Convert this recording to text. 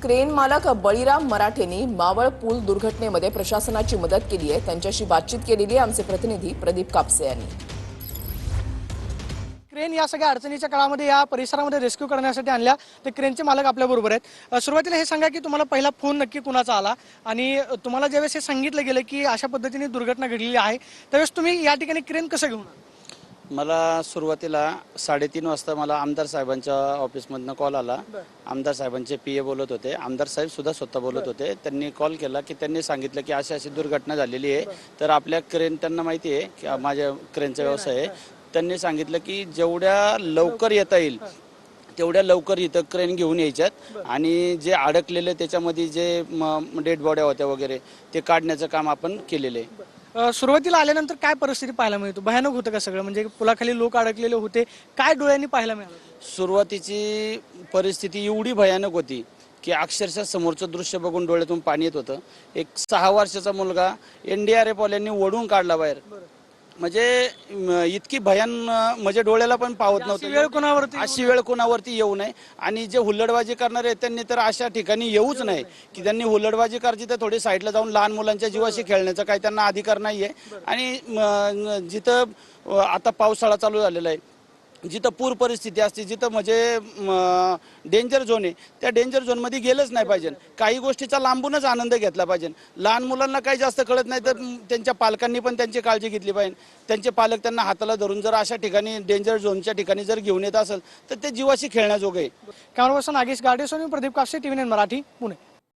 Crane मालक बळीराम मराठेंनी मावळ पूल दुर्घटनेमध्ये प्रशासनाची मदत केली आहे। त्यांच्याशी बातचीत केलेली आहे आमचे प्रतिनिधी प्रदीप कापसे यांनी। क्रेन या सगळ्या अडचणीच्या काळामध्ये या परिसरामध्ये रेस्क्यू करण्यासाठी आणल्या। ते क्रेनचे मालक आपल्या बरोबर आहेत। सुरुवातीला हे सांगा की तुम्हाला पहिला फोन नक्की कुणाचा आला आणि तुम्हाला ज्यावेळेस हे सांगितलं गेलं की अशा पद्धतीने दुर्घटना घडलेली आहे त्यावेळेस तुम्ही या ठिकाणी क्रेन कसं घेऊन आला? मला सुरुवातीला 3:30 वाजता मला आमदार साहेबांच्या ऑफिसमधनं कॉल आला। आमदार साहेबांचे पीए बोलत होते, आमदार साहेब सुद्धा स्वतः बोलत होते। त्यांनी कॉल केला की त्यांनी सांगितलं की अशी अशी दुर्घटना झालेली आहे। तर आपल्या क्रेन, त्यांना माहिती आहे की माझ्या क्रेनचा व्यवसाय आहे, त्यांनी सांगितलं की जेवढ्या लवकर येता येईल तेवढ्या लवकर इथं क्रेन घेऊन यायच्यात आणि जे अडकलेले त्याच्यामध्ये जे डेड बॉड्या होत्या वगैरे ते काढण्याचं काम आपण केलेलं आहे। सुरुवातीला आल्यानंतर काय परिस्थिती पाहायला मिळतो? भयानक होतं का सगळं? म्हणजे पुलाखाली लोक अडकलेले होते, काय डोळ्यांनी पाहायला मिळालं? सुरुवातीची परिस्थिती एवढी भयानक होती की अक्षरशः समोरचं दृश्य बघून डोळ्यातून पाणी येत होतं। एक 6 वर्षाचा मुलगा एनडीआरएफ वाल्यांनी ओढून काढला बाहेर। म्हणजे इतकी म्हणजे डोळ्याला पण पावत नव्हतं। अशी वेळ कोणावरती येऊ नये आणि जे हुल्लडबाजी करणारे आहेत त्यांनी तर अशा ठिकाणी येऊच नाही की त्यांनी हुल्लडबाजी करायची तर थोडी साईडला जाऊन लहान मुलांच्या जीवाशी खेळण्याचा काही त्यांना अधिकार नाहीये। आणि जिथं आता पावसाळा चालू झालेला आहे, जिथं पूर परिस्थिती असते, जिथं म्हणजे डेंजर झोन आहे, त्या डेंजर झोनमध्ये गेलंच नाही पाहिजे। काही गोष्टीचा लांबूनच आनंद घेतला पाहिजे। लहान मुलांना काही जास्त कळत नाही तर त्यांच्या पालकांनी पण त्यांची काळजी घेतली पाहिजे। त्यांचे पालक त्यांना हाताला धरून जर अशा ठिकाणी डेंजर झोनच्या ठिकाणी जर घेऊन येत असेल तर ते जीवाशी खेळण्याजोगं आहे। कॅमेरा पर्सन नागेश गाडेसोनी, प्रदीप कापसे, टीव्ही 9 मराठी, पुणे।